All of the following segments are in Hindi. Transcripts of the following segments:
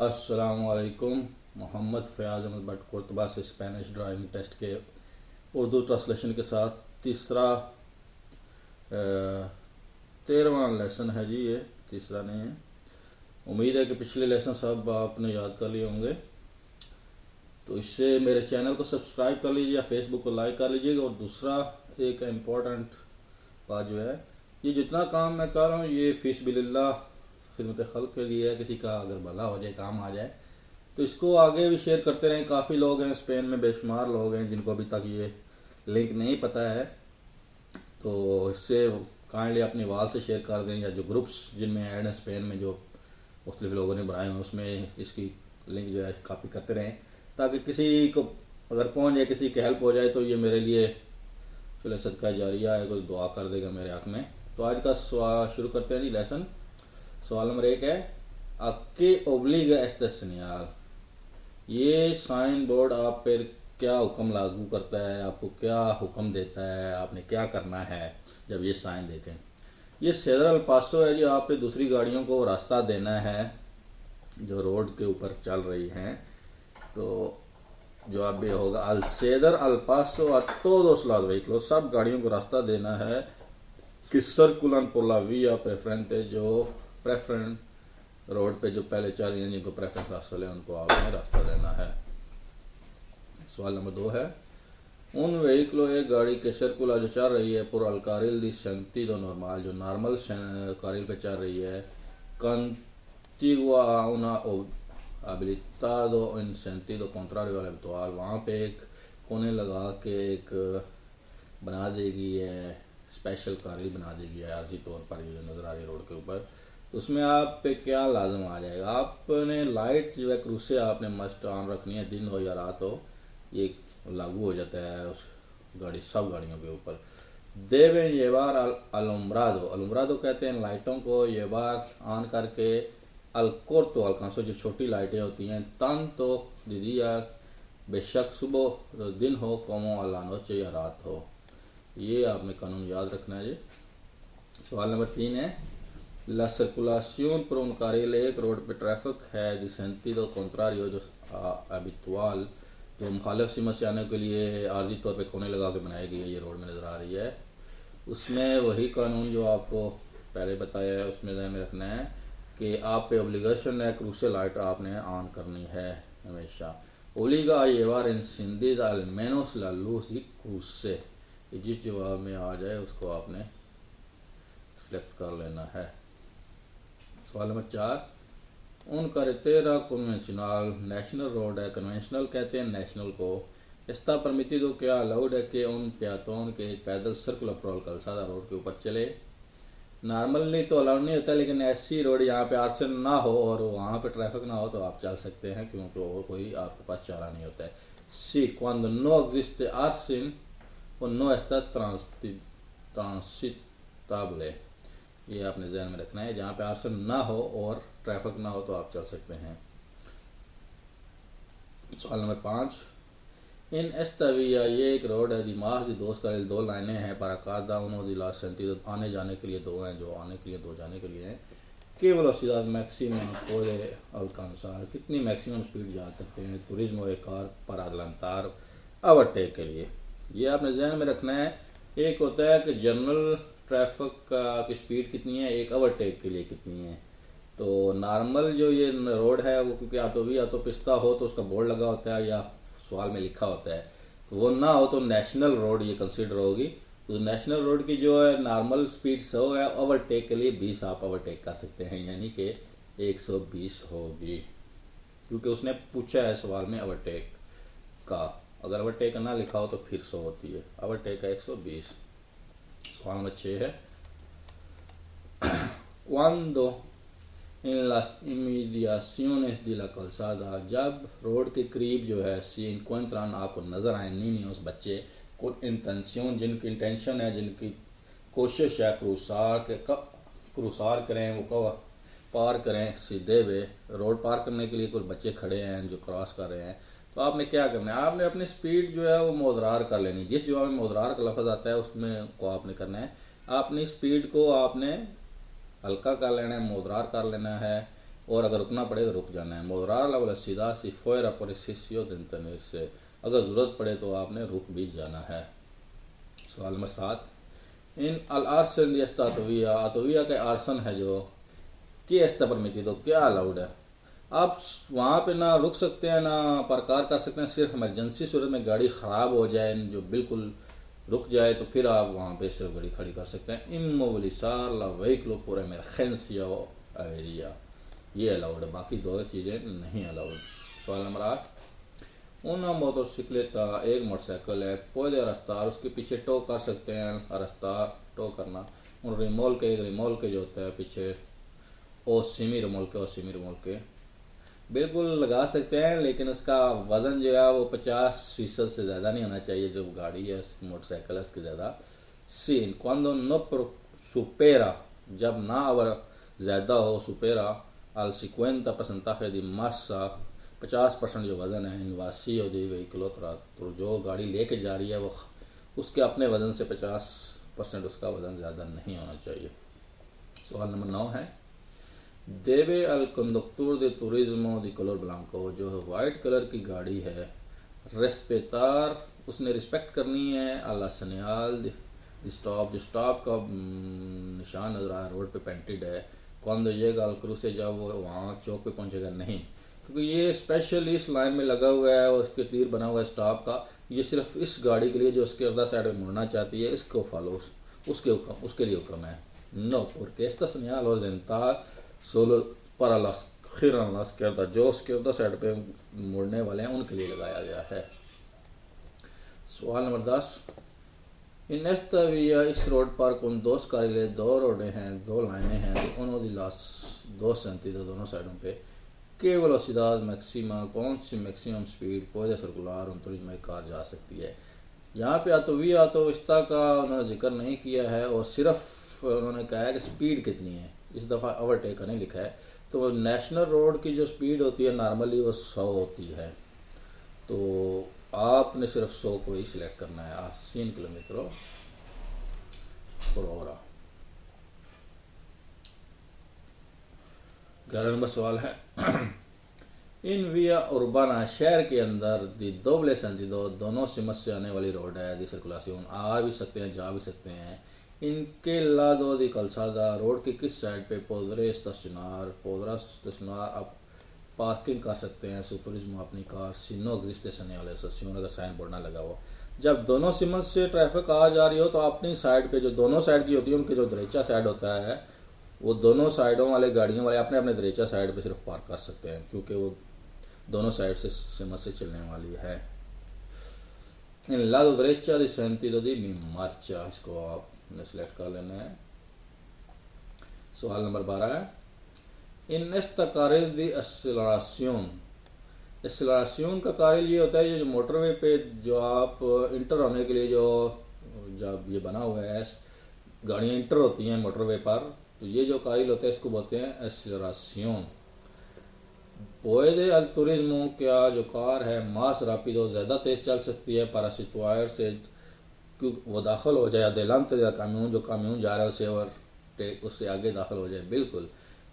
अस्सलामुअलैकुम। मोहम्मद फ़याज़ अहमद भट्ट कुर्तबा से स्पेनिश ड्राइविंग टेस्ट के उर्दू ट्रांसलेशन के साथ तीसरा 13वां लेसन है जी। ये तीसरा नहीं है। उम्मीद है कि पिछले लेसन सब आपने याद कर लिए होंगे, तो इससे मेरे चैनल को सब्सक्राइब कर लीजिए या फेसबुक को लाइक कर लीजिएगा। और दूसरा एक इम्पोर्टेंट बात जो है, ये जितना काम मैं कर रहा हूँ ये फ़िस्बिलिल्लाह खिदमत खल्क़ के लिए है। किसी का अगर भला हो जाए, काम आ जाए, तो इसको आगे भी शेयर करते रहें। काफ़ी लोग हैं स्पेन में, बेशुमार लोग हैं जिनको अभी तक ये लिंक नहीं पता है, तो इससे काइंडली अपनी वाल से शेयर कर दें, या जो ग्रुप्स जिनमें ऐड हैं स्पेन में जो मुख्तलिफ लोगों ने बनाए हैं उसमें इसकी लिंक जो है कॉपी करते रहें, ताकि किसी को अगर पहुँच जाए, किसी की हेल्प हो जाए, तो ये मेरे लिए चलो सदका जारिया है, कोई दुआ कर देगा मेरे हक़ में। तो आज का सवाल शुरू करते हैं जी। लेसन सवाल नंबर 1 है, अक्के ओब्लिगा एस्ता सेनियाल। ये साइन बोर्ड आप पर क्या हुक्म लागू करता है, आपको क्या हुक्म देता है, आपने क्या करना है जब ये साइन देखें। ये सेदर अल पासो है जी। आपने दूसरी गाड़ियों को रास्ता देना है जो रोड के ऊपर चल रही हैं, तो जवाब ये होगा अल सेदर अल पासो a todos los vehículos। सब गाड़ियों को रास्ता देना है कि सर्कुलन por la vía preferente, जो प्रेफरेंस रोड पे जो पहले चल रही हैं, जिनको प्रेफरेंस हासिल है, उनको आपने रास्ता देना है। सवाल नंबर 2 है, उन व्हीकलों एक गाड़ी के सर्कुला जो चल रही है por el carril de sentido normal, जो नॉर्मल कारिल पे चल रही है, contigua a una habilitado en sentido contrario al habitual, वहाँ पे एक कोने लगा के एक बना देगी है, स्पेशल कारिल बना देगी है आर्जी तौर पर, ये नज़र आ रही है रोड के ऊपर। तो उसमें आप पे क्या लाजम आ जाएगा, आपने लाइट जो है क्रूज से आपने मस्ट ऑन रखनी है, दिन हो या रात हो, ये लागू हो जाता है उस गाड़ी सब गाड़ियों के ऊपर। देवें ये बार अलुम्ब्रादो कहते हैं लाइटों को, ये बार ऑन करके अलकोर्तो अलकांसो जो छोटी लाइटें होती हैं, तन तो दीदी या बेशक सुबह दिन हो, कोमो अलानोचे या रात हो। ये आपने कानून याद रखना है जी। सवाल नंबर 3 है, La circulación por un carril, एक रोड पे ट्रैफिक है de sentido contrario जो habitual, जो मुखालिफ सीमा से आने के लिए आर्जी तौर पे कोने लगा के बनाई गई है, ये रोड में नज़र आ रही है। उसमें वही कानून जो आपको पहले बताया है उसमें ध्यान में रखना है कि आप पे ओब्लिगेशन है, क्रूज से लाइट आपने ऑन करनी है हमेशा। ओब्लिगा llevar encendida al menos la luz de cruz से, जिस जवाब में आ जाए उसको आपने सिलेक्ट कर लेना है। सवाल नंबर 4, उन carretera convencional, नेशनल रोड है, कन्वेंशनल कहते हैं नेशनल को, está permitido क्या अलाउड है कि उन पेटोन के पैदल सर्कुलर प्रोल कलसादा रोड के ऊपर चले। नॉर्मली तो अलाउड नहीं होता, लेकिन ऐसी रोड यहाँ पे आर्सन ना हो और वहाँ पे ट्रैफिक ना हो तो आप चल सकते हैं, क्योंकि वो कोई आपके पास चारा नहीं होता है। सी cuando no existe arsen o no está transitable, ये आपने ध्यान में रखना है। जहाँ पे आर्सन ना हो और ट्रैफिक ना हो तो आप चल सकते हैं। सवाल नंबर 5, इन एस्ताविया, ये एक रोड है, दिमाग की दोस्त करेल, 2 लाइनें हैं, पराकादा उनो दिला सेंती, आने जाने के लिए 2 हैं, जो आने के लिए 2 जाने के लिए हैं। के वेलोसिटी मैक्सिमम पोरे अल्कांसार, कितनी मैक्सिमम स्पीड जा सकते हैं टूरिज्म एक कार पर अदलंतार ओवरटेक के लिए, ये आपने ध्यान में रखना है। एक होता है कि जनरल ट्रैफिक का की स्पीड कितनी है, एक ओवरटेक के लिए कितनी है। तो नॉर्मल जो ये रोड है वो क्योंकि ऑटो पिस्ता हो तो उसका बोर्ड लगा होता है या सवाल में लिखा होता है, तो वो ना हो तो नेशनल रोड ये कंसिडर होगी। तो नेशनल रोड की जो है नॉर्मल स्पीड 100 है, ओवरटेक के लिए 20 आप ओवरटेक कर सकते हैं, यानी कि 120 होगी, क्योंकि उसने पूछा है सवाल में ओवरटेक का। अगर ओवरटेक ना लिखा हो तो फिर 100 होती है, ओवरटेक का 120। सवाल नंबर 6 है, cuando en las inmediaciones de la calzada, जब रोड के करीब जो है se encuentran आपको नज़र आए niños बच्चे को इंटेंशन, जिनकी इंटेंशन है, जिनकी कोशिश है क्रूसार करें, वो पार करें सीधे वे रोड पार करने के लिए कुछ बच्चे खड़े हैं जो क्रॉस कर रहे हैं, तो आपने क्या करना है, आपने अपनी स्पीड जो है वो मोदरार कर लेनी। जिस जवाब में मोदरार का लफ्ज़ आता है उसमें को आपने करना है, अपनी स्पीड को आपने हल्का कर लेना है, मोदरार कर लेना है। और अगर रुकना पड़े तो रुक जाना है। मोरार ला वेलोसिडad si fuera preciso detenerse, अगर ज़रूरत पड़े तो आपने रुक भी जाना है। सवाल नंबर 7, इन अल आर्सन दी esta autovía के आर्सन है जो कि está permitido, क्या अलाउड है। आप वहाँ पे ना रुक सकते हैं ना पार्कार कर सकते हैं, सिर्फ इमरजेंसी सूरत में गाड़ी ख़राब हो जाए जो बिल्कुल रुक जाए तो फिर आप वहाँ पे सिर्फ गाड़ी खड़ी कर सकते हैं। inmovilizar la vehículo por emergencia o avería, ये अलाउड है, बाकी दो चीज़ें नहीं अलाउड। सवाल नंबर 8, una मोटरसाइकिलेटा, एक मोटरसाइकिल है, puede arrastrar, उसके पीछे टो कर सकते हैं, arrastrar टो करना, un remolque, एक रिमोल्के जो होता है पीछे, ओ सिमी रिमोल्के बिल्कुल लगा सकते हैं, लेकिन उसका वज़न जो है वो 50% से ज़्यादा नहीं होना चाहिए, जो गाड़ी है मोटरसाइकिल है उसके ज़्यादा। सीन cuando no supera, जब ना अगर ज़्यादा हो, supera al 50% di massa, 50% जो वज़न है इन वासी di vehículo तो जो गाड़ी लेके जा रही है वो उसके अपने वज़न से 50% उसका वज़न ज़्यादा नहीं होना चाहिए। सवाल नंबर 9 है, देवे अल कंडक्टर दे तुरिज्मो दी कलर ब्लांको, जो वाइट कलर की गाड़ी है, रेस्पेतार, उसने रिस्पेक्ट करनी है, अला सनियाल दी स्टॉप, जो स्टॉप का निशान नजर आया रोड पे पेंटेड है, कौन ये गाल क्रूसे जब वो वहाँ चौक पे पहुँचेगा नहीं, क्योंकि ये स्पेशल इस लाइन में लगा हुआ है और उसके तीर बना हुआ है स्टॉप का, ये सिर्फ इस गाड़ी के लिए जो उसके अर्दा साइड में मुड़ना चाहती है इसको फॉलो उसके लिए हुक्म है। नो porque esta señal oriental solo para las giran las izquierda, जो उसके उधर साइड पे मुड़ने वाले हैं उनके लिए लगाया गया है। सवाल नंबर 10, इन esta vía, इस रोड पर कौन दो carriles, दो रोडें हैं, दो लाइनें हैं, उनो दी las दो sentidos, दोनों साइडों पे, के वेलोसिडad मैक्सिमा, कौन सी maximum speed puede circular un turismo में कार जा सकती है। यहाँ पे autovía autopista का उन्होंने जिक्र नहीं किया है और सिर्फ उन्होंने कहा है कि स्पीड कितनी है, इस दफ़ा ओवरटेक नहीं लिखा है। तो नेशनल रोड की जो स्पीड होती है नॉर्मली वो 100 होती है, तो आपने सिर्फ 100 को ही सिलेक्ट करना है, 80 किलोमीटर पर आवर। 11 नंबर सवाल है, इन विया उर्बाना, शहर के अंदर दी दोबले सेंटिडो, दोनों सिमत से आने वाली रोड है, दी सर्कुलासियोन, आ भी सकते हैं जा भी सकते हैं, इनके लादो दी कलसादा, रोड की किस साइड पे पोदरे स्टेशनार आप पार्किंग कर सकते हैं, सुपरिज्म अपनी कार, सिनो एग्जिस्टेशन वाले स्टेशन अगर साइन बोर्ड ना लगा हो। जब दोनों सिमत से ट्रैफिक आ जा रही हो तो अपनी साइड पे, जो दोनों साइड की होती है उनके जो दरेचा साइड होता है वो दोनों साइडों वाले गाड़ियों वाले अपने अपने दरेचा साइड पे सिर्फ पार्क कर सकते हैं, क्योंकि वो दोनों साइड से सिमत से चलने वाली है। इन लादो दरेचा दी सेंटिडो दी मी मार्चा, इसको आप सेलेक्ट कर लेना है। सवाल नंबर 12 है, इन esta carril दी एक्सेलरेशन, एक्सेलरेशन का कार्य ये होता है, ये जो मोटरवे पे जो आप इंटर होने के लिए जो जब ये बना हुआ है गाड़ियाँ इंटर होती हैं मोटरवे पर, तो ये जो कार्य होता है इसको बोलते हैं एक्सेलरेशन। पुede al turismo, क्या जो कार है मास रापिडो, ज़्यादा तेज़ चल सकती है पारासिटवायर से, वो दाखिल हो जाए अदेलांते del camión, जो काम्यून जा रहा है उसे और उससे आगे दाखिल हो जाए। बिल्कुल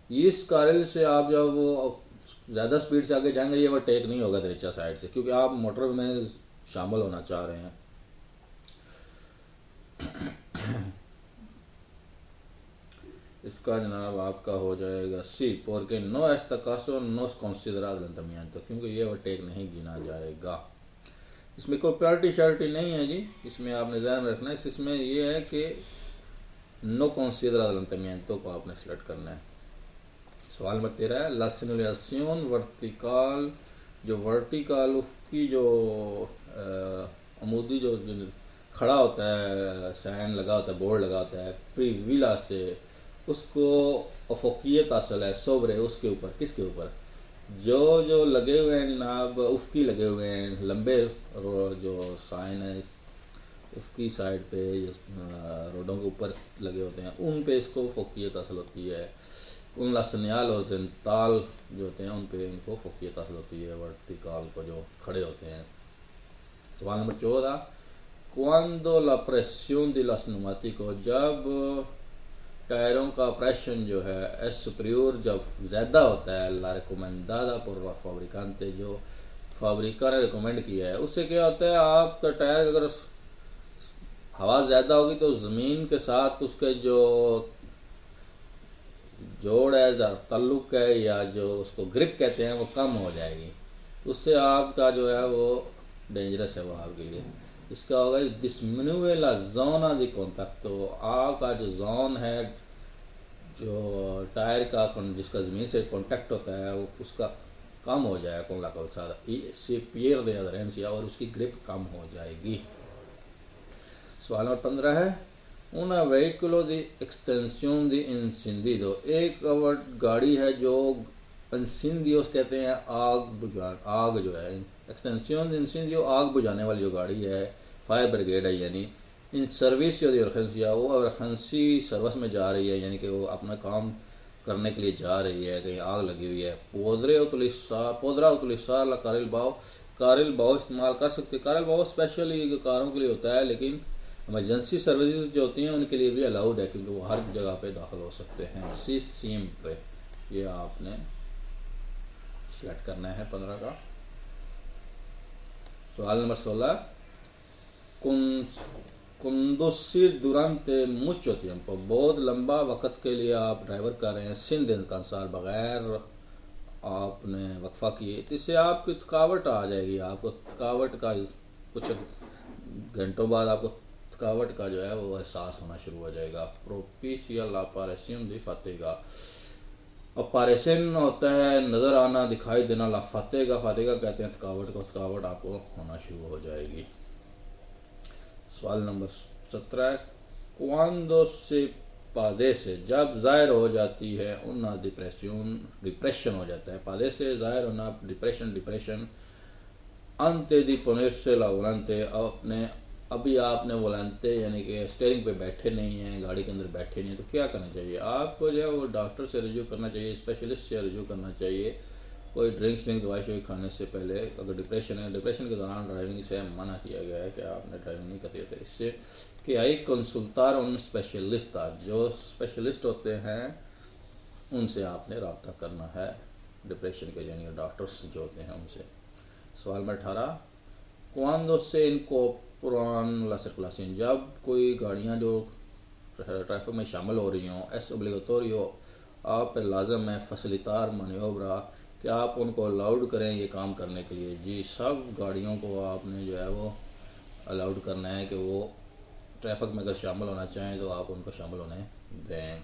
इस कारण से आप जब वो ज़्यादा स्पीड से आगे जाएंगे ये वो टेक नहीं होगा दरीचा साइड से, क्योंकि आप मोटर में शामिल होना चाह रहे हैं। इसका जनाब आपका हो जाएगा सी, porque no esta caso no es considerado adelantamiento, क्योंकि ये ओवरटेक नहीं गिना जाएगा। इसमें कोई प्रायोरिटी शारिटी नहीं है जी, इसमें आपने ध्यान रखना है, इसमें ये है कि नो considerado adelantamiento को आपने सेलेक्ट करना है। सवाल नंबर 13 है, la señalización vertical, जो वर्टिकल उसकी जो अमूदी जो खड़ा होता है, साइन लगा होता है, बोर्ड लगा होता है प्रीविला से, उसको अफोकियत हासिल है सोबरे, उसके ऊपर, किसके ऊपर, जो लगे हुए हैं जनाब उफकी लगे हुए हैं लंबे जो साइन है उफकी साइड पे रोडों के ऊपर लगे होते हैं उन पे इसको फोकियत हासिल होती है। उन लसनियाल और जनताल जो होते हैं उन पे इनको फोकियत हासिल होती है, वर्टिकल को जो खड़े होते हैं। सवाल number 14, cuando la presión de los neumáticos, जब टायरों का प्रेशर जो है एस सुपरियोर जब ज़्यादा होता है ला रिकमेंडादा por fabricante, जो फाब्रिका ने रिकमेंड किया है, उससे क्या होता है आपका टायर अगर हवा ज़्यादा होगी तो ज़मीन के साथ उसके जो जोड़ है, ताल्लुक है, या जो उसको ग्रिप कहते हैं, वो कम हो जाएगी। उससे आपका जो है वो डेंजरस है वो आपके लिए। इसका होगा डिस्मिनुए ला जोना दी कॉन्टैक्ट, तो आपका जो जोन है जो टायर का जिसका ज़मीन से कांटेक्ट होता है वो उसका कम हो जाएगा con la calzada y se pierde adherencia, और उसकी ग्रिप कम हो जाएगी। सवाल नंबर 15 है una vehículo de extensión de encendido, एक गाड़ी है जो इंसेंडियोस कहते हैं आग जो है, एक्सटेंसियोन इंसेंडियो आग बुझाने वाली जो गाड़ी है, फायर ब्रिगेड है, यानी इन सर्विस या urgencia, वो urgency सर्विस में जा रही है, यानी कि वो अपना काम करने के लिए जा रही है, कहीं आग लगी हुई है। पोदरा उतलिसा ला कारिल बाव इस्तेमाल कर सकते हैं। कारिल बाव स्पेशली कारों के लिए होता है, लेकिन इमरजेंसी सर्विसेज जो होती हैं उनके लिए भी अलाउड है, क्योंकि वो हर जगह पे दाखिल हो सकते हैं। सी सीम पे ये आपने सेलेक्ट करना है 15 का। सवाल number 16 conducir durante mucho tiempo, बहुत लंबा वक़्त के लिए आप ड्राइवर कर रहे हैं sin descansar, बग़ैर आपने वक्फा किए, इससे आपकी थकावट आ जाएगी। आपको थकावट का कुछ घंटों बाद आपको थकावट का जो है वो एहसास होना शुरू हो जाएगा। प्रोपिशिया ला अपरेशन दी फतेगा, अपरेशन होता है नज़र आना, दिखाई देना, ला फतेगा कहते हैं थकावट को, थकावट आपको होना शुरू हो जाएगी। सवाल नंबर 17 क्वांडो से पादे से, जब ज़ाहिर हो जाती है उन्ना डिप्रेशन हो जाता है। पादे से ज़ाहिर होना डिप्रेशन अंते दी पोनेर से ला वोलांते, अपने अभी आपने वोलांते यानी कि स्टीयरिंग पे बैठे नहीं हैं, गाड़ी के अंदर बैठे नहीं हैं, तो क्या करना चाहिए आपको? जो है वो डॉक्टर से रिव्यू करना चाहिए, स्पेशलिस्ट से रिव्यू करना चाहिए। कोई ड्रिंक्स दवाई शवाई खाने से पहले, अगर डिप्रेशन है, डिप्रेशन के दौरान ड्राइविंग से मना किया गया है कि आपने ड्राइविंग नहीं करनी है। इससे कि आई कंसल्टार उन स्पेशलिस्ट, जो स्पेशलिस्ट होते हैं उनसे आपने रब्ता करना है, डिप्रेशन के यानी डॉक्टर्स जो होते हैं उनसे। सवाल में 18 क्वांडो से इनको पुरान ला सर्कुलेशन, जब कोई गाड़ियाँ जो ट्रैफिक में शामिल हो रही हों, एस ओब्लिगेटोरियो आप पर लाजम है फैसिलिटार मनियोब्रा, कि आप उनको अलाउड करें ये काम करने के लिए। जी सब गाड़ियों को आपने जो है वो अलाउड करना है कि वो ट्रैफिक में अगर शामिल होना चाहें तो आप उनको शामिल होने दें।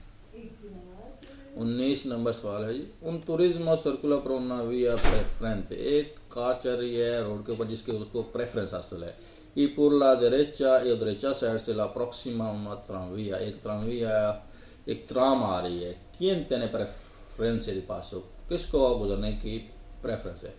19 नंबर सवाल है जी उन टूरिज्म सर्कुलर प्रोना विया प्रेफरेंस, एक कार चल रही है रोड के ऊपर जिसके उसको प्रेफरेंस हासिल है। ई por la derecha y derecha side से ला प्रोक्सीमा una tranvía, एक ट्राम आ रही है। quién tiene preferencia de paso, किसको गुजरने की प्रेफरेंस है?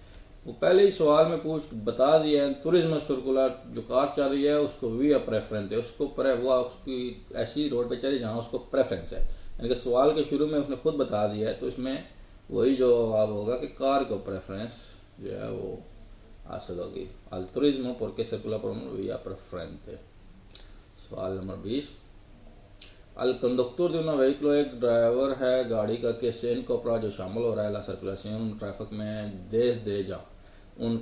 वो पहले ही सवाल में बता दिया है। टूरिज्म सर्कुलर जो कार चल रही है उसको विया प्रेफरेंस है, उसको वो उसकी ऐसी रोड पे चली जहाँ उसको प्रेफरेंस है, यानी कि सवाल के शुरू में उसने खुद बता दिया है, तो इसमें वही जवाब होगा कि कार को प्रेफरेंस जो है वो हासिल होगी। अल तुरिज्मो porque circula por una vía preferente। सवाल नंबर 20 अल कंडक्टर जो ना व्हीकल, एक ड्राइवर है गाड़ी का के सेन कोपरा जो शामिल हो रहा है ला सर्कुलेशन ट्रैफिक में देश दे जा उन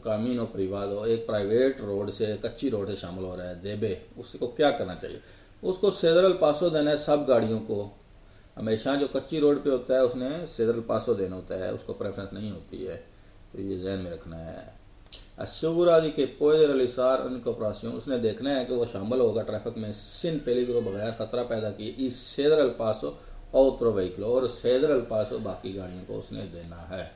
कामीनो प्रिवादो, एक प्राइवेट रोड से कच्ची रोड से शामिल हो रहा है देबे, उसको क्या करना चाहिए? उसको सेदरल पासो देना है। सब गाड़ियों को हमेशा जो कच्ची रोड पे होता है उसने सेदरल पासो देना होता है, उसको प्रेफरेंस नहीं होती है, तो ये जहन में रखना है। अशुरा जी के पोए रलीसार उनको ऑपरेशन, उसने देखना है कि वो शामिल होगा ट्रैफिक में सिन पेलीग्रो बगैर खतरा पैदा किए इस सेदरल पासो औत्रो व्हीकल, और सेदरल पासो बाकी गाड़ियों को उसने देना है,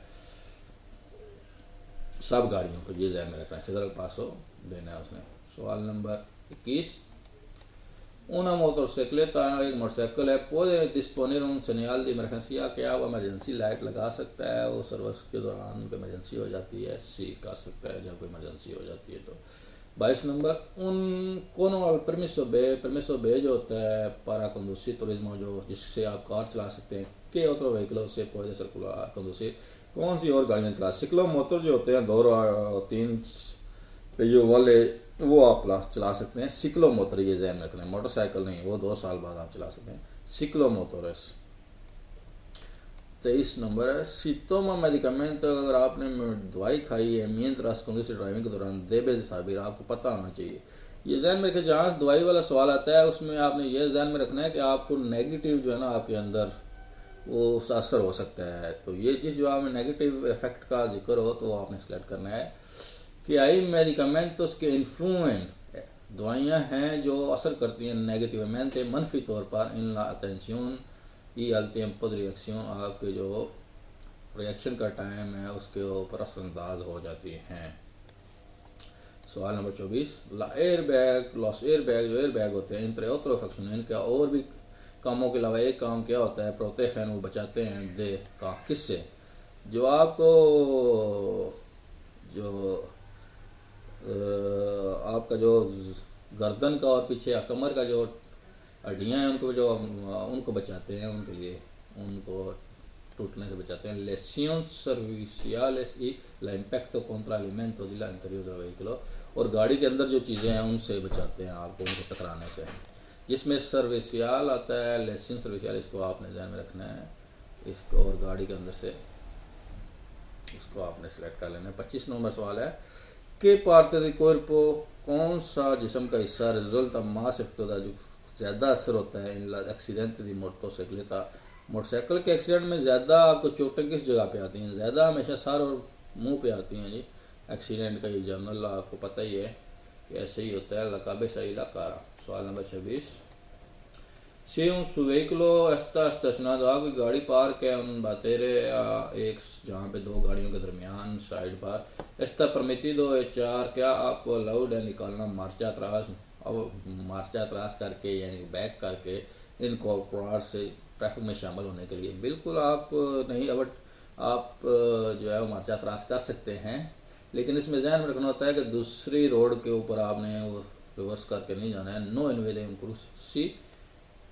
सब गाड़ियों को ये जहन में रखना है, सेदरल पासो देना है उसने। सवाल नंबर 21 una motocicleta, एक मोटरसाइकिल है, puede disponer un señal de emergencia, क्या वो इमरजेंसी लाइट लगा सकता है? वो सर्विस के दौरान कोई इमरजेंसी हो जाती है, सी कर सकता है जब कोई इमरजेंसी हो जाती है तो। 22 नंबर उन कोनो परमिसो बे जो होता है para conducir turismo, जो जिससे आप कार चला सकते हैं, के otro vehículo से puede circular conducir, कौन सी और गाड़ियाँ चला? सिक्लो मोटर जो होते हैं 2 और 3 पेयो वाले वो आप चला सकते हैं। सिक्लो मोटर ये जहन में रखना है, मोटरसाइकिल नहीं, वो 2 साल बाद आप चला सकते हैं। सिक्लो मोटोरेस। 23 नंबर है सितोमा मेडिकामेंट। अगर आपने दवाई खाई है mientras conduce ड्राइविंग के दौरान देबे साबिर, आपको पता होना चाहिए। ये जहन में रखें, जहाँ दवाई वाला सवाल आता है उसमें आपने ये जहन में रखना है कि आपको नेगेटिव जो है ना आपके अंदर वो असर हो सकता है। तो ये चीज़ जवाब में नेगेटिव इफेक्ट का जिक्र हो तो आपने सेलेक्ट करना है कि आई मेडिकामेंट तो उसके इन्फ्लुएंट दवाइयाँ हैं जो असर करती हैं नेगेटिवमेंट मनफी तौर पर इन ला अटेंशन ई al tiempo de रिएक्शन, आपके जो रिएक्शन का टाइम है उसके ऊपर असरअंदाज हो जाती हैं। सवाल number 24 air bag loss air bag, जो एयर बैग होते हैं इंट्रे otro फंक्शन, इनका और भी कामों के अलावा एक काम क्या होता है, प्रोटेक्शन, वो बचाते हैं दे का किससे, जो आपको जो आपका जो गर्दन का और पीछे कमर का जो हड्डियाँ हैं उनको जो उनको बचाते हैं, उनके लिए उनको टूटने से बचाते हैं। लेसियोन सर्विशियल्स y la impacto contra alimento de la interior del vehículo, और गाड़ी के अंदर जो चीज़ें हैं उनसे बचाते हैं आपको उनको टकराने से, जिसमें सर्विशियल आता है। लेसियोन सर्विशियल इसको आपने ध्यान में रखना है इसको, और गाड़ी के अंदर से इसको आपने सेलेक्ट कर लेना है। 25 नंबर सवाल है कि parte del cuerpo, कौन सा जिस्म का हिस्सा रिजल्ट मास इफ्तदा जो ज़्यादा असर होता है in accident the motorcycle. Motorcycle के एक्सीडेंट में ज़्यादा आपको चोटें किस जगह पे आती हैं, ज़्यादा हमेशा सर और मुंह पे आती हैं जी। एक्सीडेंट का ये जर्नल आपको पता ही है कि ऐसे ही होता है, लकाबे सही लकारा। सवाल number 26 si un su vehículo está estacionado, आपकी गाड़ी पार्क है उन बातेरे एक जहाँ पे 2 गाड़ियों के दरमियान साइड पर, está permitido echar, क्या आपको अलाउड है निकालना मार्चा अतरास, अब मार्चा अतरास करके यानी बैक करके इनको कार से ट्रैफिक में शामिल होने के लिए। बिल्कुल आप नहीं, बट आप जो है वो मार्चा अतरास कर सकते हैं, लेकिन इसमें ध्यान में रखना होता है कि दूसरी रोड के ऊपर आपने वो रिवर्स करके नहीं जाना है। नो इनवेदे क्रूसी,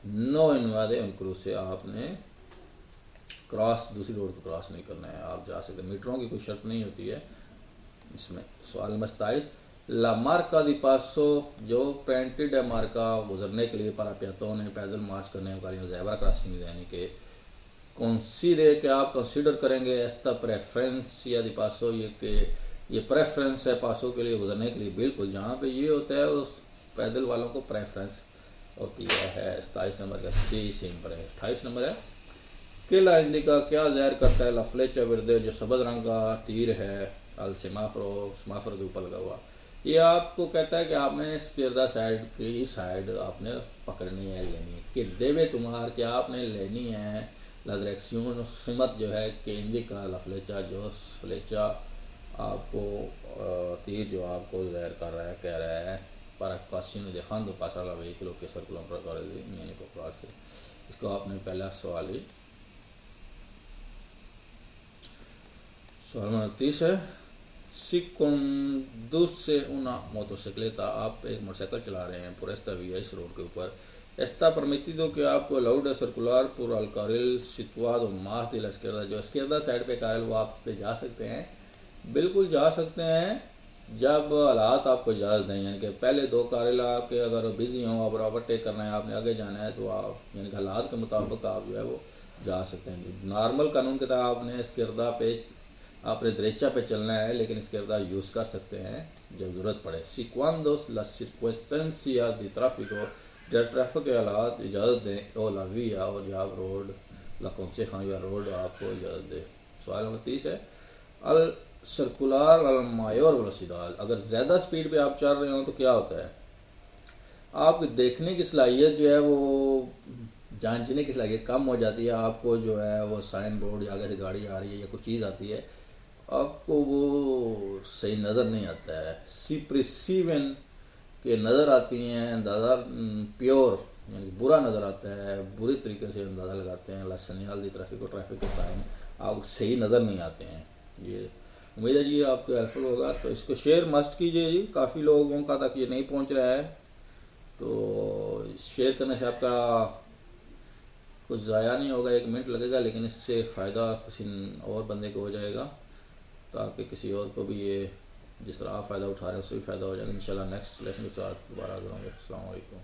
नो इनवादे क्रूज से आपने क्रॉस दूसरी रोड को क्रॉस नहीं करना है, आप जा सकते। मीटरों की कोई शर्त नहीं होती है इसमें। सवाल नंबर 27 ला मार्का दी पासो, जो पेंटेड है मार्का गुजरने के लिए पर प्यातों ने पैदल मार्च करने वाली ज़ेब्रा क्रॉसिंग यानी कि कंसीडर के आप कंसीडर करेंगे एस्ता प्रेफरेंस या दी पासो, ये कि ये प्रेफरेंस है पासों के लिए गुजरने के लिए। बिल्कुल जहाँ पे ये होता है उस पैदल वालों को प्रेफरेंस होती है। 27 नंबर का सी सिंपल है। 28 नंबर है केला इंडिका, क्या ज़ाहिर करता है, ला फ्लेचा विर्दे, जो सबज रंग का तीर है अल समाफर के ऊपर लगा हुआ, ये आपको कहता है कि आपने स्किरदा साइड की साइड आपने पकड़नी है, लेनी है। कि देवे तुम्हार, क्या आपने लेनी है ला डायरेक्शन सिमत, जो है कि इंडिका ला फ्लेचा, जो फ्लेचा आपको तीर जो आपको ज़ाहिर कर रहा है, कह रहा है para ocasiones dejando pasar a vehículos que circulan por el से। इसको आपने पहला सवाल ही सवाल नंबर 30 है si conduce una motocicleta, आप एक मोटरसाइकिल चला रहे हैं por esta vía, इस रोड के ऊपर, está permitido कि आपको अलाउड है circular por el carril situado más de la izquierda, जो izquierda साइड पे कारल वो आप पे जा सकते हैं। बिल्कुल जा सकते हैं जब हालात आपको इजाज़त दें, यानी कि पहले 2 कारल आपके अगर बिजी हों, आप ओवरटेक करना है, आपने आगे जाना है, तो आप यानी कि हालात के मुताबिक आप जो है वो जा सकते हैं। नॉर्मल कानून के तहत आपने इस किरदा पे आपने दरेचा पे चलना है, लेकिन इस किरदा यूज़ कर सकते हैं जब ज़रूरत पड़े। सिक्वांदोस ला सिर्कंस्टेंसिया दी ट्रैफिको, जब ट्रैफिक के हालात इजाज़त दें, ओ ला विया, और जब रोड ला कंसेशन या रोड आपको इजाज़त दे। सवाल नंबर 30 है अल सर्कुलर अल मायोर वेलोसिडाद, अगर ज़्यादा स्पीड पे आप चल रहे हो तो क्या होता है, आपकी देखने की सलाहियत जो है वो जांचने की सलाहियत कम हो जाती है। आपको जो है वो साइन बोर्ड या आगे से गाड़ी आ रही है या कुछ चीज़ आती है, आपको वो सही नज़र नहीं आता है। सी प्रिसीवन के नज़र आती हैं, अंदाज़ा प्योर यानी बुरा नज़र आता है, बुरी तरीके से अंदाज़ा लगाते हैं। लसनियाल दी ट्रैफिक के साइन आपको सही नज़र नहीं आते हैं। ये उम्मीद है जी आपको हेल्पफुल होगा, तो इसको शेयर मस्ट कीजिए जी, काफ़ी लोगों का तक ये नहीं पहुंच रहा है, तो शेयर करने से आपका कुछ ज़ाया नहीं होगा, 1 मिनट लगेगा, लेकिन इससे फ़ायदा किसी और बंदे को हो जाएगा, ताकि किसी और को भी ये जिस तरह आप फ़ायदा उठा रहे हैं उससे भी फ़ायदा हो जाएगा। इंशाल्लाह नेक्स्ट लेसन के साथ दोबारा हाज़िर होंगे। अस्सलाम वालेकुम।